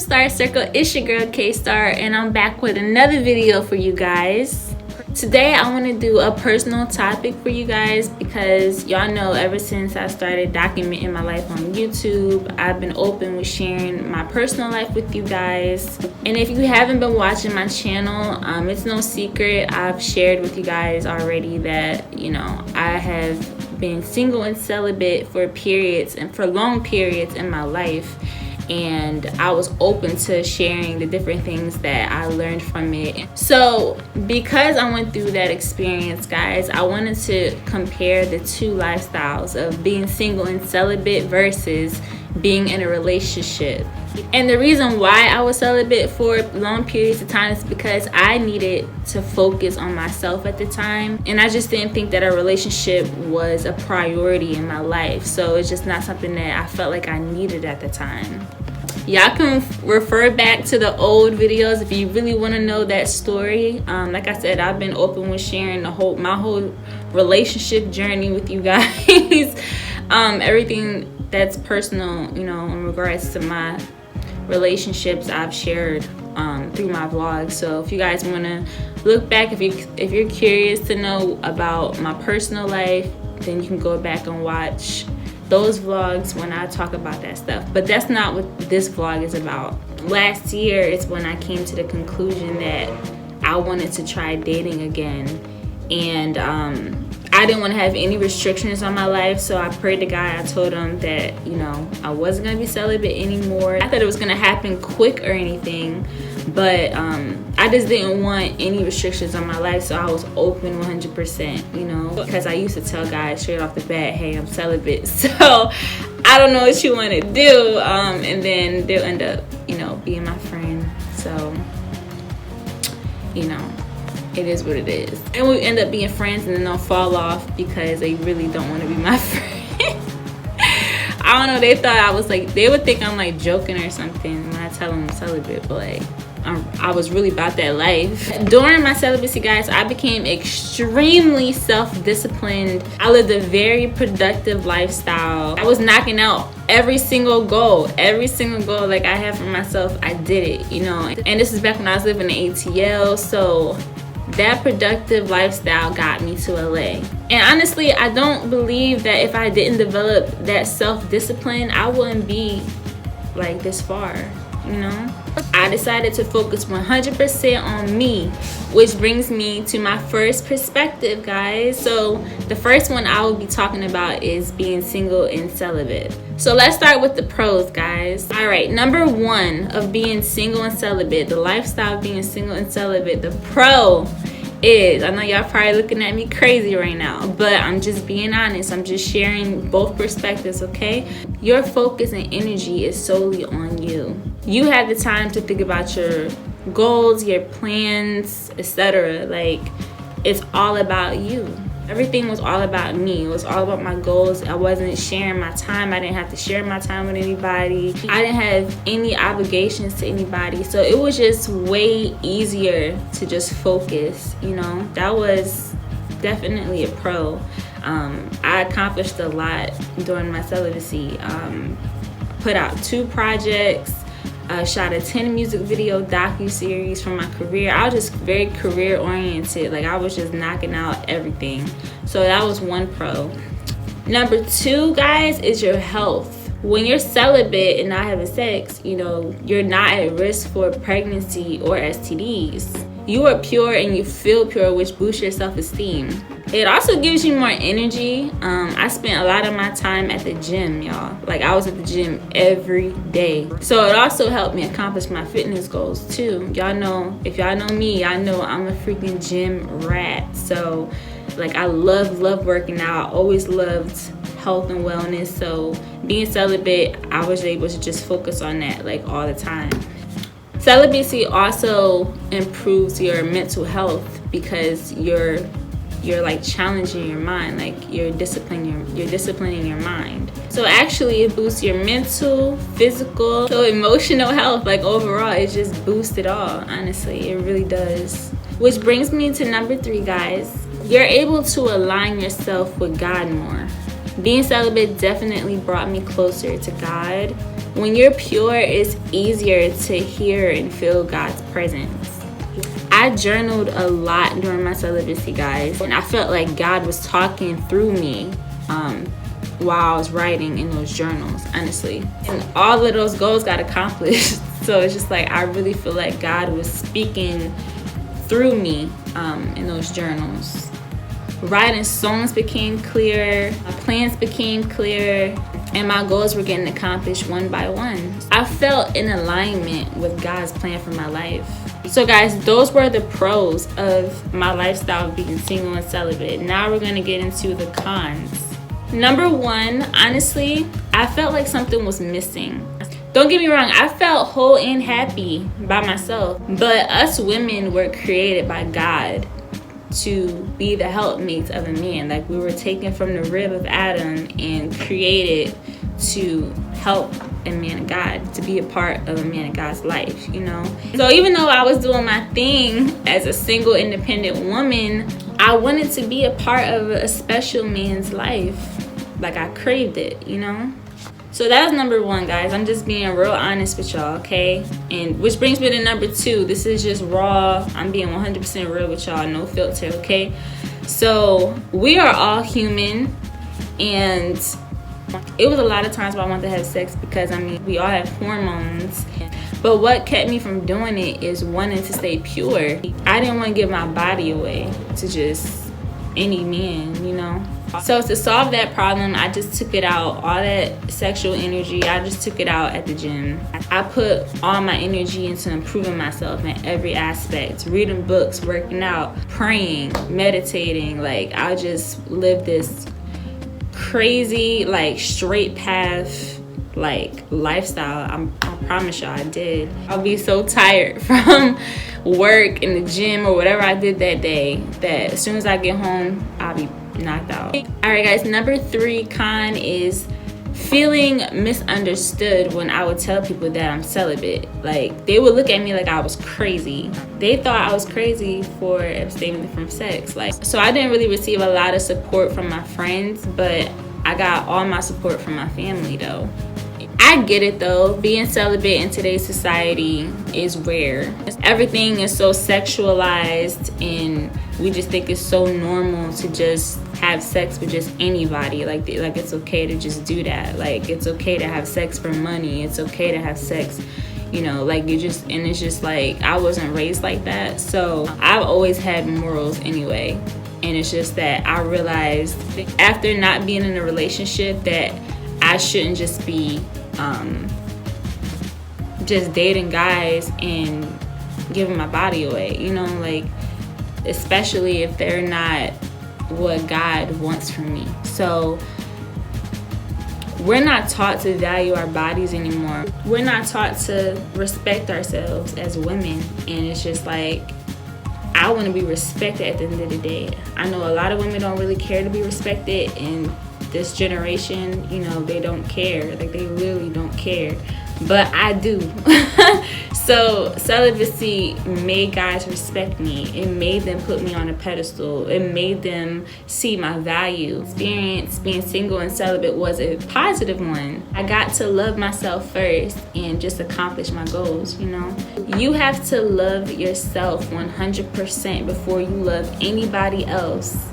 Star Circle, it's your girl K-Star, and I'm back with another video for you guys. Today I want to do a personal topic for you guys because y'all know ever since I started documenting my life on YouTube, I've been open with sharing my personal life with you guys. And if you haven't been watching my channel, it's no secret, I've shared with you guys already that, you know, I have been single and celibate for periods and for long periods in my life. And I was open to sharing the different things that I learned from it. So because I went through that experience, guys, I wanted to compare the two lifestyles of being single and celibate versus being in a relationship. And the reason why I was celibate for long periods of time is because I needed to focus on myself at the time, and I just didn't think that a relationship was a priority in my life. So it's just not something that I felt like I needed at the time. Y'all can refer back to the old videos if you really want to know that story. Like I said, I've been open with sharing my whole relationship journey with you guys. Everything that's personal, you know, in regards to my relationships, I've shared through my vlogs. So if you guys want to look back, if you're curious to know about my personal life, then you can go back and watch those vlogs when I talk about that stuff. But that's not what this vlog is about. Last year is when I came to the conclusion that I wanted to try dating again, and I didn't want to have any restrictions on my life. So I prayed to God. I told him that, you know, I wasn't going to be celibate anymore. I thought it was going to happen quick or anything, but I just didn't want any restrictions on my life. So I was open 100%, you know, because I used to tell guys straight off the bat, hey, I'm celibate. So I don't know what you want to do. And then they'll end up, you know, being my friend. So, you know, it is what it is. And we end up being friends, and then they'll fall off because they really don't want to be my friend. I don't know, they thought I was like, they would think I'm like joking or something when I tell them I'm celibate, but like I was really about that life. During my celibacy, guys, I became extremely self-disciplined. I lived a very productive lifestyle. I was knocking out every single goal like I had for myself. I did it, you know. And this is back when I was living in ATL, so that productive lifestyle got me to LA. And honestly, I don't believe that if I didn't develop that self-discipline, I wouldn't be like this far, you know. I decided to focus 100% on me, which brings me to my first perspective, guys. So the first one I will be talking about is being single and celibate. So let's start with the pros, guys. All right, number one of being single and celibate, the lifestyle of being single and celibate, the pro is, I know y'all probably looking at me crazy right now, but I'm just being honest. I'm just sharing both perspectives, okay? Your focus and energy is solely on you. You have the time to think about your goals, your plans, etc. Like, it's all about you. Everything was all about me. It was all about my goals. I wasn't sharing my time. I didn't have to share my time with anybody. I didn't have any obligations to anybody. So it was just way easier to just focus, you know. That was definitely a pro. I accomplished a lot during my celibacy. Put out 2 projects. Shot a 10 music video docu-series from my career. I was just very career oriented. Like, I was just knocking out everything. So that was one pro. Number 2, guys, is your health. When you're celibate and not having sex, you know, you're not at risk for pregnancy or STDs. You are pure and you feel pure, which boosts your self-esteem. It also gives you more energy. I spent a lot of my time at the gym, y'all. Like, I was at the gym every day. So it also helped me accomplish my fitness goals too. Y'all know, if y'all know me, y'all know I'm a freaking gym rat. So like, I love working out. I always loved health and wellness. So being celibate, I was able to just focus on that like all the time. Celibacy also improves your mental health because you're like challenging your mind, like you're disciplining your mind. So actually it boosts your mental, physical, so emotional health. Like, overall, it just boosts it all. Honestly, it really does. Which brings me to number 3, guys. You're able to align yourself with God more. Being celibate definitely brought me closer to God. When you're pure, it's easier to hear and feel God's presence. I journaled a lot during my celibacy, guys, and I felt like God was talking through me while I was writing in those journals, honestly. And all of those goals got accomplished. So it's just like, I really feel like God was speaking through me in those journals. Writing songs became clear, my plans became clear, and my goals were getting accomplished one by one. I felt in alignment with God's plan for my life. So guys, those were the pros of my lifestyle of being single and celibate. Now we're gonna get into the cons. Number one, honestly, I felt like something was missing. Don't get me wrong, I felt whole and happy by myself, but us women were created by God to be the helpmates of a man. Like, we were taken from the rib of Adam and created to help a man of God, to be a part of a man of God's life, you know? So even though I was doing my thing as a single independent woman, I wanted to be a part of a special man's life. Like, I craved it, you know? So that was number one, guys. I'm just being real honest with y'all, okay? And which brings me to number two. This is just raw. I'm being 100% real with y'all, no filter, okay? So we are all human, and it was a lot of times where I wanted to have sex because, I mean, we all have hormones. But what kept me from doing it is wanting to stay pure. I didn't want to give my body away to just any man, you know? So to solve that problem, I just took it out, all that sexual energy, I just took it out at the gym. I put all my energy into improving myself in every aspect, reading books, working out, praying, meditating. Like, I just lived this crazy, like, straight path, like, lifestyle. I promise y'all I did. I'll be so tired from work in the gym or whatever I did that day that as soon as I get home, I'll be knocked out. All right, guys, number three con is feeling misunderstood when I would tell people that I'm celibate. Like, they would look at me like I was crazy. They thought I was crazy for abstaining from sex. Like, so I didn't really receive a lot of support from my friends, but I got all my support from my family though. I get it though, being celibate in today's society is rare. Everything is so sexualized, and we just think it's so normal to just have sex with just anybody. Like it's okay to just do that. Like, it's okay to have sex for money. It's okay to have sex, you know, like, you just, and it's just like, I wasn't raised like that. So I've always had morals anyway. And it's just that I realized after not being in a relationship that I shouldn't just be just dating guys and giving my body away, you know, like, especially if they're not what God wants from me. So we're not taught to value our bodies anymore. We're not taught to respect ourselves as women, and it's just like, I want to be respected at the end of the day. I know a lot of women don't really care to be respected, and this generation, you know, they don't care. Like, they really don't care. But I do. So celibacy made guys respect me. It made them put me on a pedestal. It made them see my value. Experience being single and celibate was a positive one. I got to love myself first and just accomplish my goals, you know. You have to love yourself 100% before you love anybody else.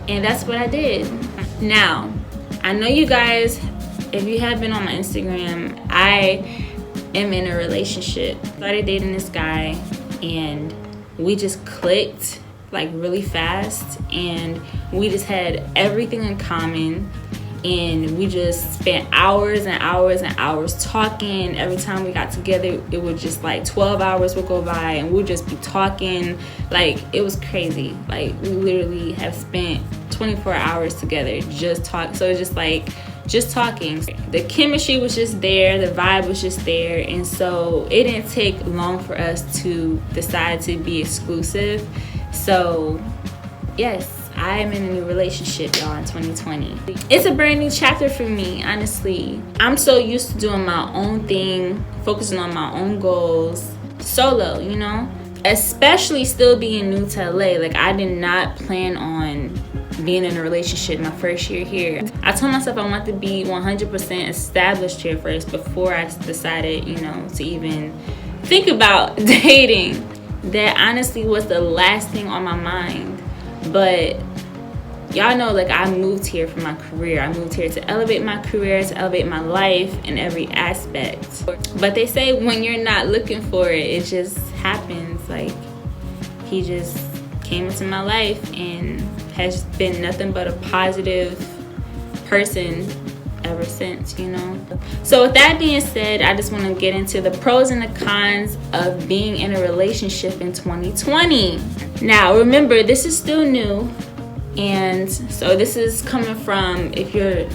And that's what I did. Now, I know you guys, if you have been on my Instagram, I am in a relationship. Started dating this guy, and we just clicked like really fast, and we just had everything in common, and we just spent hours and hours and hours talking. Every time we got together, it would just like 12 hours would go by, and we'd just be talking. Like, it was crazy. Like, we literally have spent 24 hours together just talk. So it's just like, just talking. The chemistry was just there, the vibe was just there, and so it didn't take long for us to decide to be exclusive. So yes, I am in a new relationship, y'all, in 2020. It's a brand new chapter for me, honestly. I'm so used to doing my own thing, focusing on my own goals, solo, you know? Especially still being new to LA. Like, I did not plan on being in a relationship my first year here. I told myself I want to be 100% established here first before I decided, you know, to even think about dating. That honestly was the last thing on my mind. But y'all know, like, I moved here for my career. I moved here to elevate my career, to elevate my life in every aspect. But they say when you're not looking for it, it just happens. Like, he just came into my life and has been nothing but a positive person ever since, you know. So with that being said, I just want to get into the pros and the cons of being in a relationship in 2020. Now remember, this is still new, and so this is coming from if you're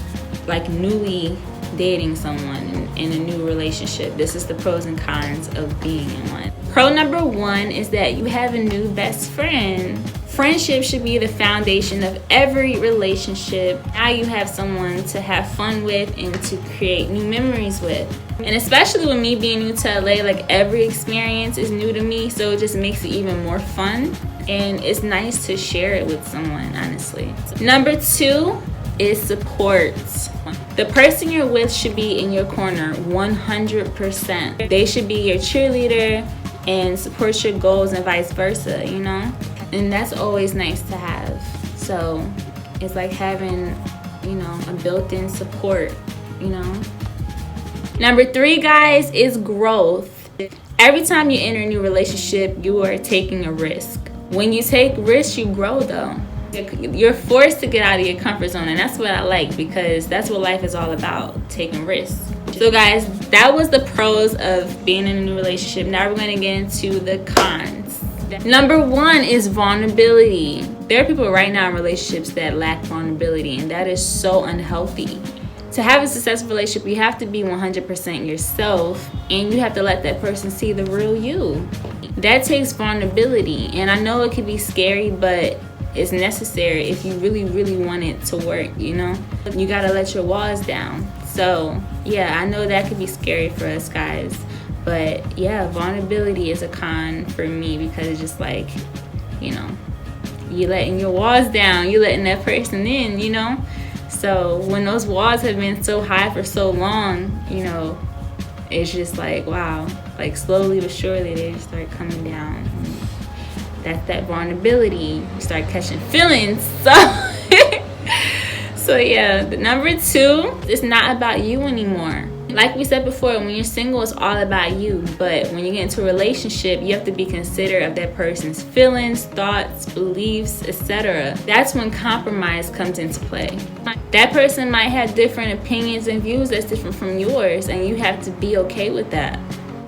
like newly dating someone in a new relationship. This is the pros and cons of being in one. Pro number one is that you have a new best friend. Friendship should be the foundation of every relationship. Now you have someone to have fun with and to create new memories with. And especially with me being new to LA, like, every experience is new to me, so it just makes it even more fun. And it's nice to share it with someone, honestly. Number two is support. The person you're with should be in your corner 100%. They should be your cheerleader and support your goals and vice versa, you know? And that's always nice to have. So it's like having, you know, a built-in support, you know? Number three, guys, is growth. Every time you enter a new relationship, you are taking a risk. When you take risks, you grow, though. You're forced to get out of your comfort zone, and that's what I like, because that's what life is all about, taking risks. So guys, that was the pros of being in a new relationship. Now we're going to get into the cons. Number one is vulnerability. There are people right now in relationships that lack vulnerability, and that is so unhealthy. To have a successful relationship, you have to be 100% yourself, and you have to let that person see the real you. That takes vulnerability, and I know it can be scary, but it's necessary if you really, really want it to work, you know? You gotta let your walls down. So, yeah, I know that could be scary for us guys, but yeah, vulnerability is a con for me, because it's just like, you know, you letting your walls down, you letting that person in, you know? So when those walls have been so high for so long, you know, it's just like, wow, like slowly but surely they just start coming down. That's that vulnerability. You start catching feelings. So yeah, the number two, it's not about you anymore. Like we said before, when you're single, it's all about you. But when you get into a relationship, you have to be considerate of that person's feelings, thoughts, beliefs, etc. That's when compromise comes into play. That person might have different opinions and views that's different from yours, and you have to be okay with that.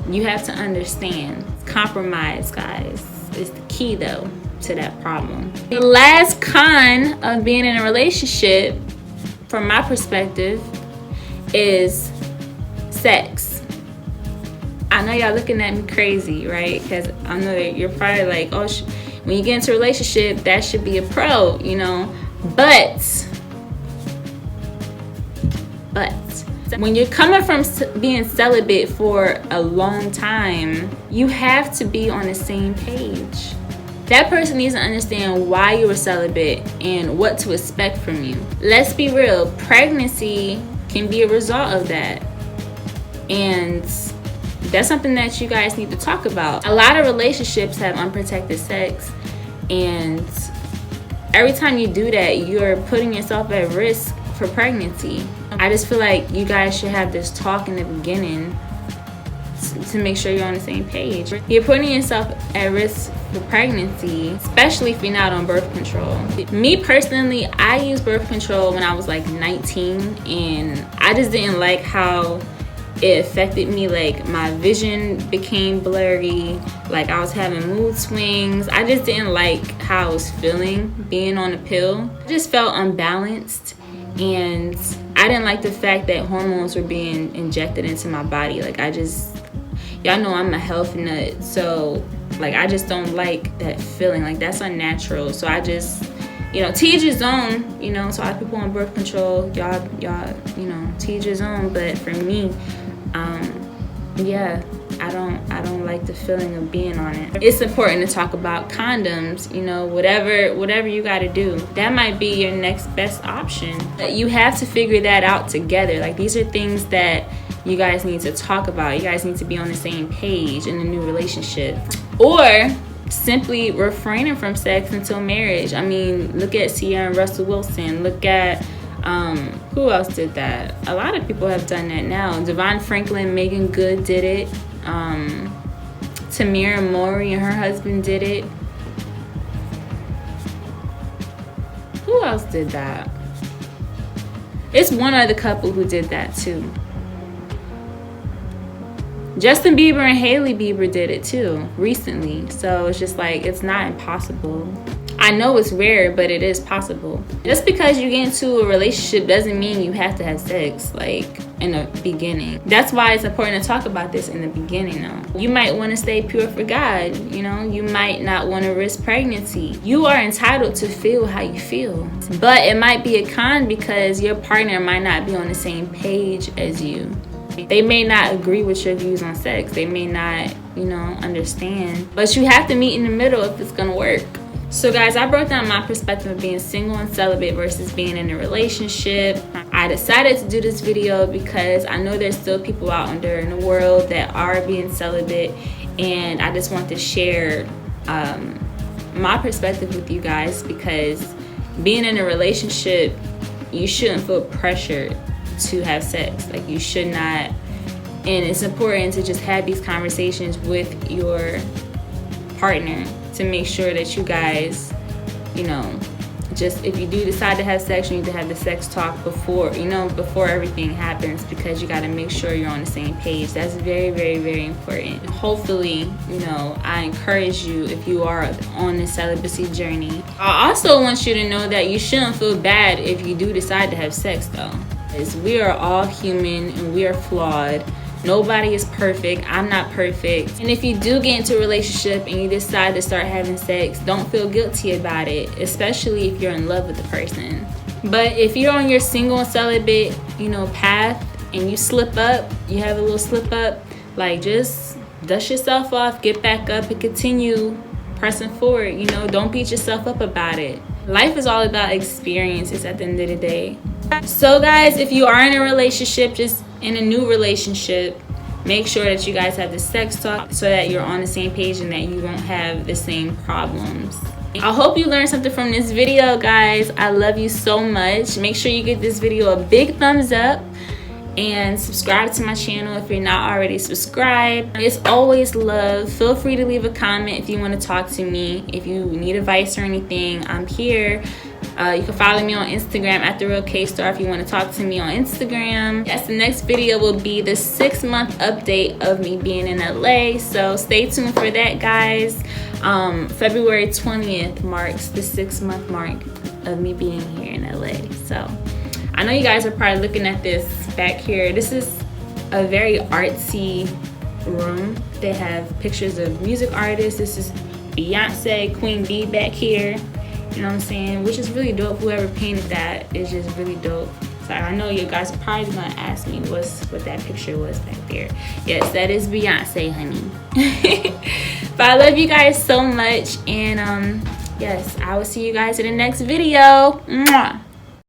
You have to understand. Compromise, guys, is the key, though, to that problem. The last con of being in a relationship, from my perspective, is sex. I know y'all looking at me crazy, right? Because I know that you're probably like, oh, when you get into a relationship, that should be a pro, you know? But when you're coming from being celibate for a long time, you have to be on the same page. That person needs to understand why you were celibate and what to expect from you. Let's be real, pregnancy can be a result of that. And that's something that you guys need to talk about. A lot of relationships have unprotected sex, and every time you do that, you're putting yourself at risk for pregnancy. I just feel like you guys should have this talk in the beginning to make sure you're on the same page. You're putting yourself at risk for pregnancy, especially if you're not on birth control. Me personally, I used birth control when I was like 19, and I just didn't like how it affected me. Like, my vision became blurry, like I was having mood swings. I just didn't like how I was feeling being on a pill. I just felt unbalanced, and I didn't like the fact that hormones were being injected into my body. Like, y'all know I'm a health nut, so like I just don't like that feeling. Like, that's unnatural. So I just, you know, to each his own, you know. So a lot of people on birth control, y'all, you know, to each his own. But for me, yeah, I don't like the feeling of being on it. It's important to talk about condoms, you know, whatever you got to do. That might be your next best option. You have to figure that out together. Like, these are things that you guys need to talk about. You guys need to be on the same page in a new relationship. Or simply refraining from sex until marriage. I mean, look at Sierra and Russell Wilson. Look at who else did that? A lot of people have done that now. Devon Franklin, Megan Good did it. Tamira Mowry and her husband did it. Who else did that? It's one other couple who did that too. Justin Bieber and Hailey Bieber did it too recently. So it's just like, it's not impossible. I know it's rare, but it is possible. Just because you get into a relationship doesn't mean you have to have sex, like, in the beginning. That's why it's important to talk about this in the beginning, though. You might want to stay pure for God, you know? You might not want to risk pregnancy. You are entitled to feel how you feel. But it might be a con because your partner might not be on the same page as you. They may not agree with your views on sex. They may not, you know, understand. But you have to meet in the middle if it's gonna work. So guys, I broke down my perspective of being single and celibate versus being in a relationship. I decided to do this video because I know there's still people out there in the world that are being celibate, and I just want to share my perspective with you guys, because being in a relationship, you shouldn't feel pressured to have sex. Like, you should not. And it's important to just have these conversations with your partner to make sure that you guys, you know, just, if you do decide to have sex, you need to have the sex talk before, you know, before everything happens, because you got to make sure you're on the same page. That's very, very, very important. Hopefully, you know, I encourage you, if you are on this celibacy journey. I also want you to know that you shouldn't feel bad if you do decide to have sex, though, because we are all human and we are flawed. Nobody is perfect. I'm not perfect. And if you do get into a relationship and you decide to start having sex, don't feel guilty about it, especially if you're in love with the person. But if you're on your single and celibate, you know, path, and you slip up, you have a little slip up, like, just dust yourself off, get back up, and continue pressing forward. You know, don't beat yourself up about it. Life is all about experiences at the end of the day. So guys, if you are in a relationship, just in a new relationship, make sure that you guys have the sex talk so that you're on the same page and that you won't have the same problems. I hope you learned something from this video, guys. I love you so much. Make sure you give this video a big thumbs up and subscribe to my channel if you're not already subscribed. It's always love. Feel free to leave a comment if you want to talk to me. If you need advice or anything, I'm here. You can follow me on Instagram at therealkstar if you want to talk to me on Instagram. Yes, the next video will be the 6-month update of me being in LA. So stay tuned for that, guys. February 20th marks the 6-month mark of me being here in LA. So I know you guys are probably looking at this back here. This is a very artsy room. They have pictures of music artists. This is Beyonce, Queen Bee back here. You know what I'm saying? Which is really dope. Whoever painted that is just really dope. So I know you guys are probably gonna ask me what that picture was back there. Yes, that is Beyonce, honey. But I love you guys so much, and yes, I will see you guys in the next video. Mwah.